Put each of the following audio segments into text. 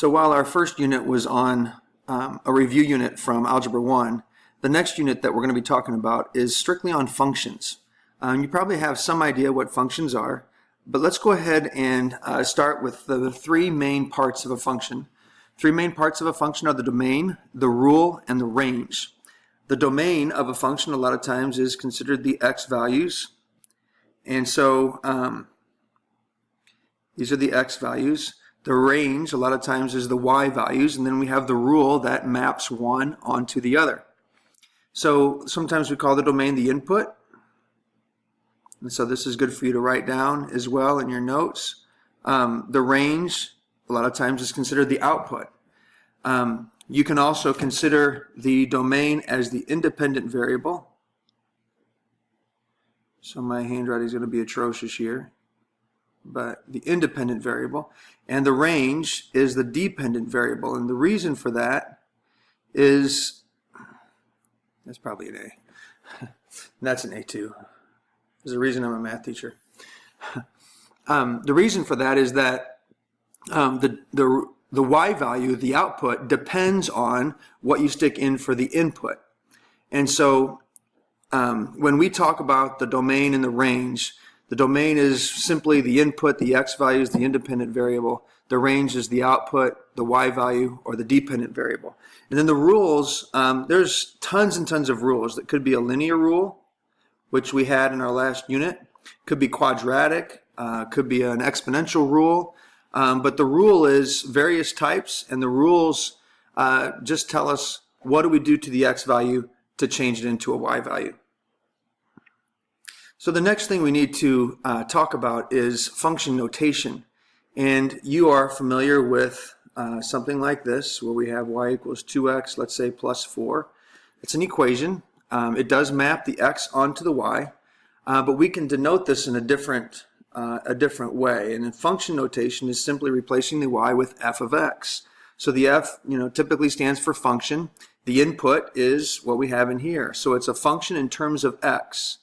So while our first unit was on a review unit from Algebra 1, the next unit that we're going to be talking about is strictly on functions. You probably have some idea what functions are, but let's go ahead and start with the three main parts of a function. Three main parts of a function are the domain, the rule, and the range. The domain of a function a lot of times is considered the x values, and so these are the x values. The range a lot of times is the y values, and then we have the rule that maps one onto the other. So sometimes we call the domain the input, and so this is good for you to write down as well in your notes. The range a lot of times is considered the output. You can also consider the domain as the independent variable. So my handwriting is going to be atrocious here, but the independent variable. And the range is the dependent variable, and the reason for that is, that's probably an A. That's an A too. There's a reason I'm a math teacher. The reason for that is that the y value, the output, depends on what you stick in for the input. And so when we talk about the domain and the range, the domain is simply the input, the x value is the independent variable. The range is the output, the y value, or the dependent variable. And then the rules, there's tons and tons of rules. That could be a linear rule, which we had in our last unit. Could be quadratic, could be an exponential rule. But the rule is various types, and the rules just tell us what do we do to the x value to change it into a y value. So the next thing we need to talk about is function notation. And you are familiar with something like this, where we have y equals 2x, let's say, plus 4. It's an equation. It does map the x onto the y, but we can denote this in a different way. And in function notation is simply replacing the y with f of x. So the f, typically stands for function. The input is what we have in here. So it's a function in terms of x.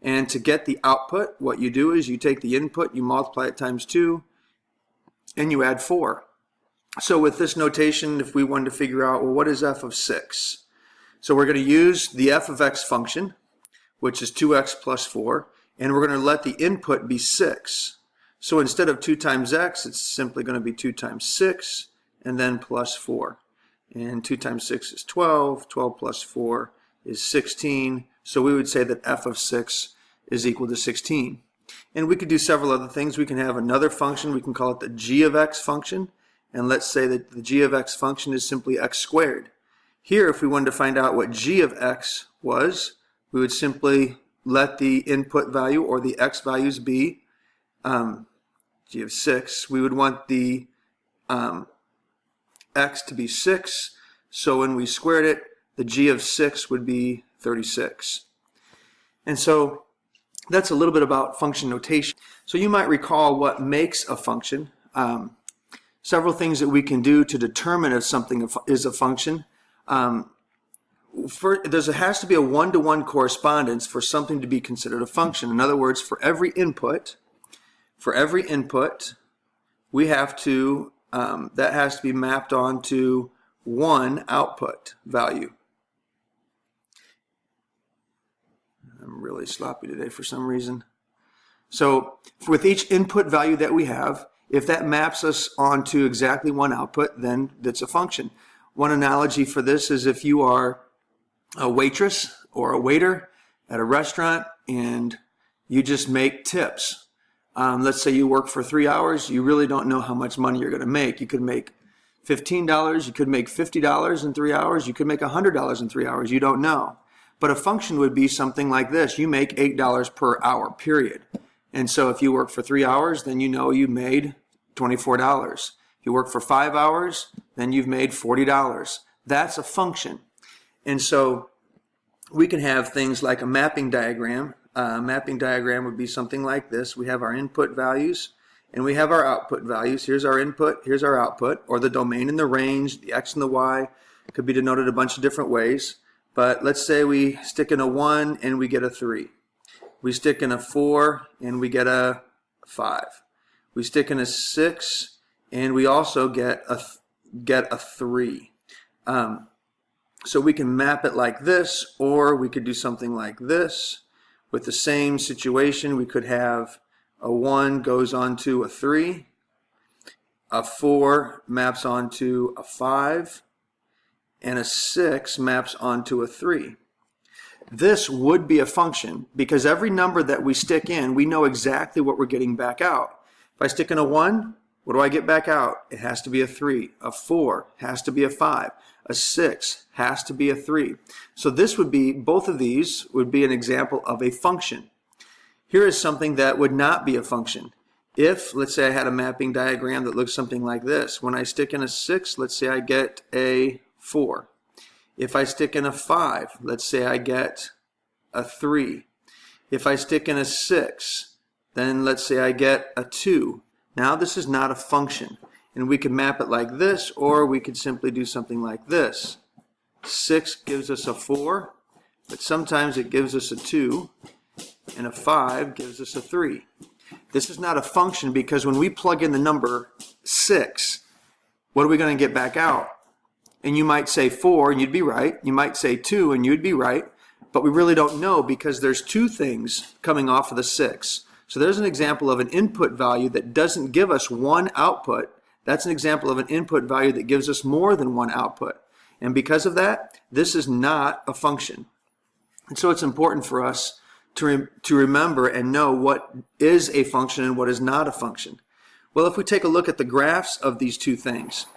And to get the output, what you do is you take the input, you multiply it times 2, and you add 4. So with this notation, if we wanted to figure out, well, what is f of 6? So we're going to use the f of x function, which is 2x plus 4, and we're going to let the input be 6. So instead of 2 times x, it's simply going to be 2 times 6, and then plus 4. And 2 times 6 is 12, 12 plus 4 is 16, so we would say that f of 6 is equal to 16. And we could do several other things. We can have another function, we can call it the g of x function, and let's say that the g of x function is simply x squared. Here, if we wanted to find out what g of x was, we would simply let the input value, or the x values, be g of 6. We would want the x to be 6, so when we squared it, the g of 6 would be 36. And so that's a little bit about function notation. So you might recall what makes a function. Several things that we can do to determine if something is a function. There has to be a one-to-one correspondence for something to be considered a function. In other words, for every input, we have to, that has to be mapped onto one output value. I'm really sloppy today for some reason. So with each input value that we have, if that maps us onto exactly one output, then that's a function. One analogy for this is if you are a waitress or a waiter at a restaurant and you just make tips. Let's say you work for 3 hours, you really don't know how much money you're going to make. You could make $15, you could make $50 in 3 hours, you could make $100 in 3 hours, you don't know. But a function would be something like this. You make $8 per hour, period. And so if you work for 3 hours, then you know you made $24. If you work for 5 hours, then you've made $40. That's a function. And so we can have things like a mapping diagram. A mapping diagram would be something like this. We have our input values and we have our output values. Here's our input, here's our output, or the domain and the range, the x and the y. It could be denoted a bunch of different ways. But let's say we stick in a 1 and we get a 3. We stick in a 4 and we get a 5. We stick in a 6 and we also get get a 3. So we can map it like this, or we could do something like this. With the same situation, we could have a 1 goes onto a 3, a 4 maps onto a 5, and a 6 maps onto a 3. This would be a function because every number that we stick in, we know exactly what we're getting back out. If I stick in a 1, what do I get back out? It has to be a 3. A 4 has to be a 5. A 6 has to be a 3. So this would be, both of these would be an example of a function. Here is something that would not be a function. If, let's say I had a mapping diagram that looks something like this. When I stick in a 6, let's say I get a 4. If I stick in a 5, let's say I get a 3. If I stick in a 6, then let's say I get a 2. Now this is not a function. And we could map it like this, or we could simply do something like this. 6 gives us a 4, but sometimes it gives us a 2, and a 5 gives us a 3. This is not a function because when we plug in the number 6, what are we going to get back out? And you might say 4 and you'd be right. You might say 2 and you'd be right. But we really don't know because there's 2 things coming off of the 6. So there's an example of an input value that doesn't give us 1 output. That's an example of an input value that gives us more than 1 output. And because of that, this is not a function. And so it's important for us to remember and know what is a function and what is not a function. Well, if we take a look at the graphs of these 2 things,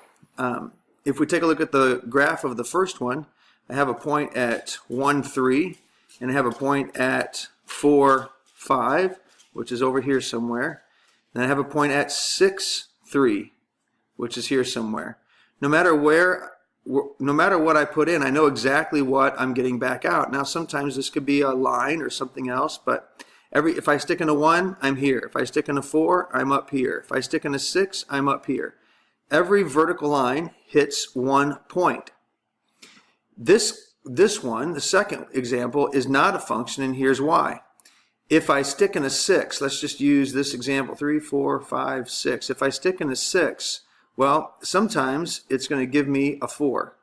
if we take a look at the graph of the first one, I have a point at 1, 3, and I have a point at 4, 5, which is over here somewhere. And I have a point at 6, 3, which is here somewhere. No matter what I put in, I know exactly what I'm getting back out. Now, sometimes this could be a line or something else, but if I stick in a 1, I'm here. If I stick in a 4, I'm up here. If I stick in a 6, I'm up here. Every vertical line hits 1 point. This one, the second example, is not a function, and here's why. If I stick in a 6, let's just use this example, 3, 4, 5, 6. If I stick in a 6, well, sometimes it's going to give me a 4.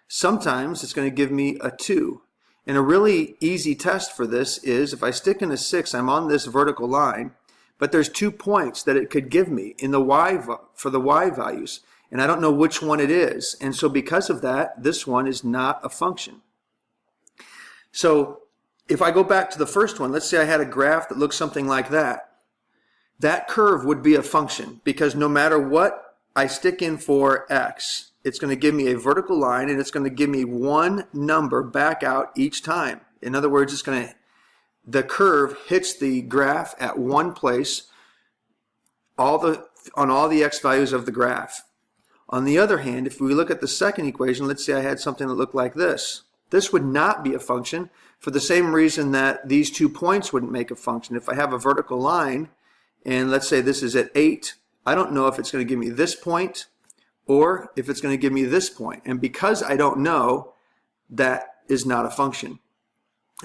Sometimes it's going to give me a 2. And a really easy test for this is if I stick in a 6, I'm on this vertical line, but there's 2 points that it could give me in the for the y values, and I don't know which one it is. And so because of that, this one is not a function. So if I go back to the first one, let's say I had a graph that looks something like that. That curve would be a function because no matter what I stick in for x, it's going to give me a vertical line and it's going to give me 1 number back out each time. In other words, the curve hits the graph at 1 place on all the x values of the graph. On the other hand, if we look at the second equation, let's say I had something that looked like this. This would not be a function for the same reason that these 2 points wouldn't make a function. If I have a vertical line, and let's say this is at 8, I don't know if it's going to give me this point or if it's going to give me this point. And because I don't know, that is not a function.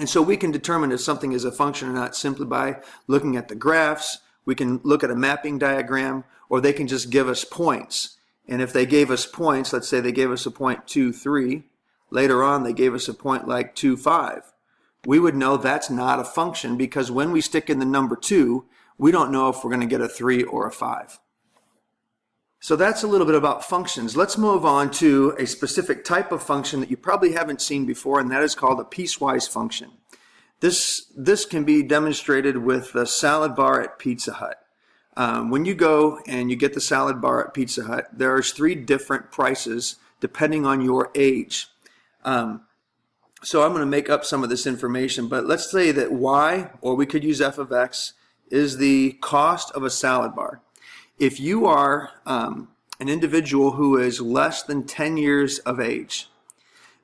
And so we can determine if something is a function or not simply by looking at the graphs. We can look at a mapping diagram, or they can just give us points. And if they gave us points, let's say they gave us a point 2, 3, later on they gave us a point like 2, 5. We would know that's not a function because when we stick in the number 2, we don't know if we're going to get a 3 or a 5. So that's a little bit about functions. Let's move on to a specific type of function that you probably haven't seen before, and that is called a piecewise function. This can be demonstrated with the salad bar at Pizza Hut. When you go and you get the salad bar at Pizza Hut, there's 3 different prices depending on your age. So I'm going to make up some of this information, but let's say that y, or we could use f of x, is the cost of a salad bar. If you are an individual who is less than 10 years of age,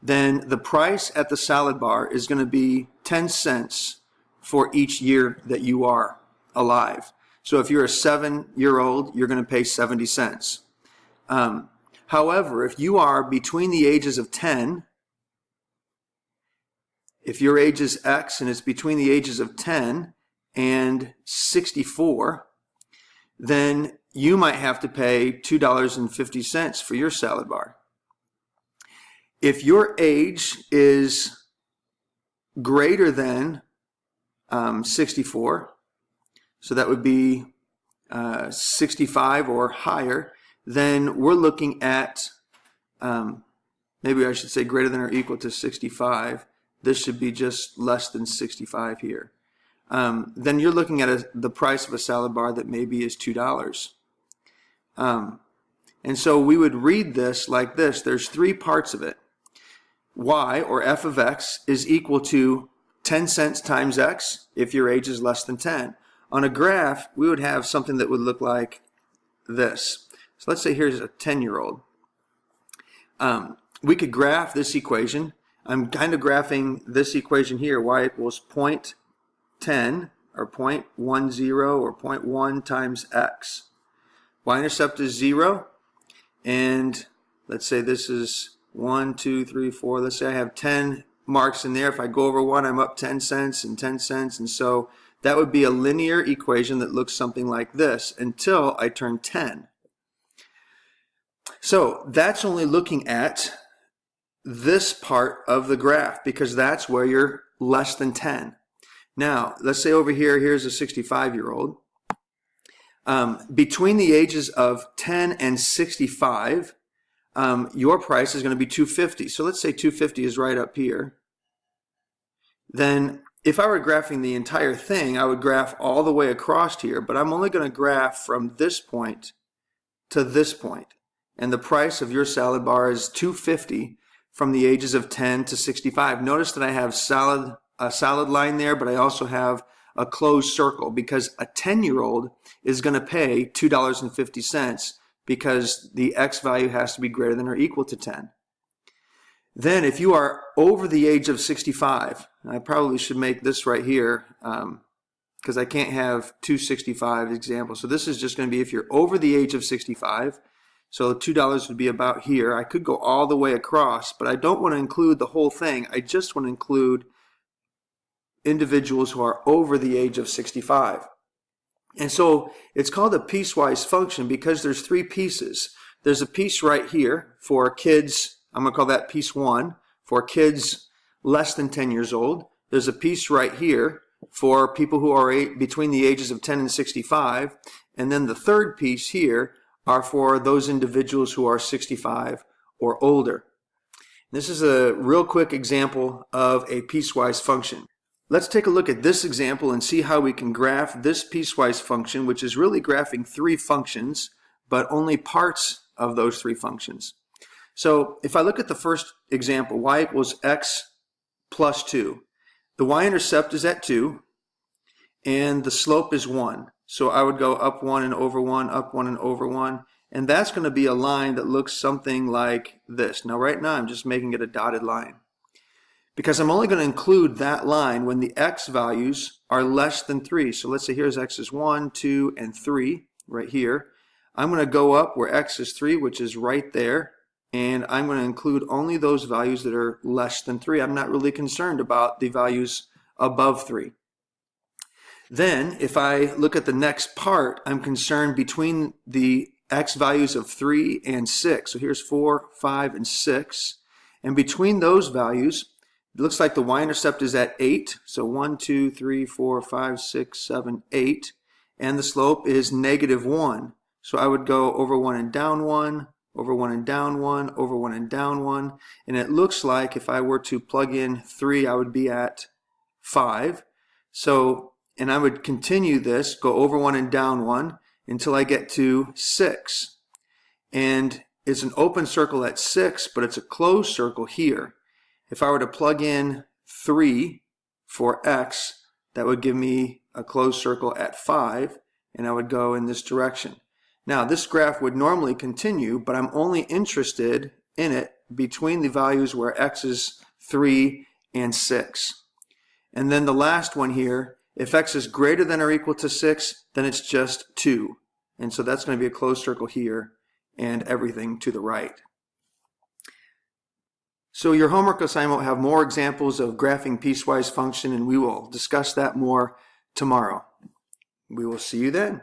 then the price at the salad bar is going to be 10 cents for each year that you are alive. So if you're a 7-year-old, you're going to pay 70 cents. However, if you are between the ages of 10, if your age is X and it's between the ages of 10 and 64, then you might have to pay $2.50 for your salad bar. If your age is greater than 64, so that would be 65 or higher, then we're looking at, maybe I should say greater than or equal to 65. This should be just less than 65 here. Then you're looking at the price of a salad bar that maybe is $2. And so we would read this like this. There's three parts of it. Y, or f of x, is equal to 10 cents times x if your age is less than 10. On a graph, we would have something that would look like this. So let's say here's a 10-year-old. We could graph this equation. I'm kind of graphing this equation here, y equals 0.10 or 0.10 or 0.1 times x. Y-intercept is 0, and let's say this is 1, 2, 3, 4. Let's say I have 10 marks in there. If I go over 1, I'm up 10 cents and 10 cents. And so that would be a linear equation that looks something like this until I turn 10. So that's only looking at this part of the graph because that's where you're less than 10. Now, let's say over here, here's a 65-year-old. Between the ages of 10 and 65, your price is going to be $2.50. So let's say $2.50 is right up here. Then if I were graphing the entire thing, I would graph all the way across here, but I'm only going to graph from this point to this point. And the price of your salad bar is $2.50 from the ages of 10 to 65. Notice that I have a salad line there, but I also have a closed circle because a 10-year-old is going to pay $2.50 because the x value has to be greater than or equal to 10. Then if you are over the age of 65, I probably should make this right here because I can't have two 65 examples. So this is just going to be if you're over the age of 65. So $2 would be about here. I could go all the way across, but I don't want to include the whole thing. I just want to include individuals who are over the age of 65. And so it's called a piecewise function because there's three pieces. There's a piece right here for kids, I'm going to call that piece 1, for kids less than 10 years old. There's a piece right here for people who are between the ages of 10 and 65. And then the third piece here are for those individuals who are 65 or older. This is a real quick example of a piecewise function. Let's take a look at this example and see how we can graph this piecewise function, which is really graphing three functions, but only parts of those three functions. So if I look at the first example, y equals x plus 2. The y-intercept is at 2, and the slope is 1. So I would go up 1 and over 1, up 1 and over 1, and that's going to be a line that looks something like this. Now right now I'm just making it a dotted line, because I'm only going to include that line when the x values are less than 3. So let's say here's x is 1, 2, and 3 right here. I'm going to go up where x is 3, which is right there, and I'm going to include only those values that are less than 3. I'm not really concerned about the values above 3. Then if I look at the next part, I'm concerned between the x values of 3 and 6. So here's 4, 5, and 6. And between those values, it looks like the y-intercept is at 8. So 1, 2, 3, 4, 5, 6, 7, 8. And the slope is -1. So I would go over 1 and down 1, over 1 and down 1, over 1 and down 1. And it looks like if I were to plug in 3, I would be at 5. So, and I would continue this, go over 1 and down 1 until I get to 6. And it's an open circle at 6, but it's a closed circle here. If I were to plug in 3 for x, that would give me a closed circle at 5, and I would go in this direction. Now, this graph would normally continue, but I'm only interested in it between the values where x is 3 and 6. And then the last one here, if x is greater than or equal to 6, then it's just 2. And so that's going to be a closed circle here and everything to the right. So your homework assignment will have more examples of graphing piecewise function, and we will discuss that more tomorrow. We will see you then.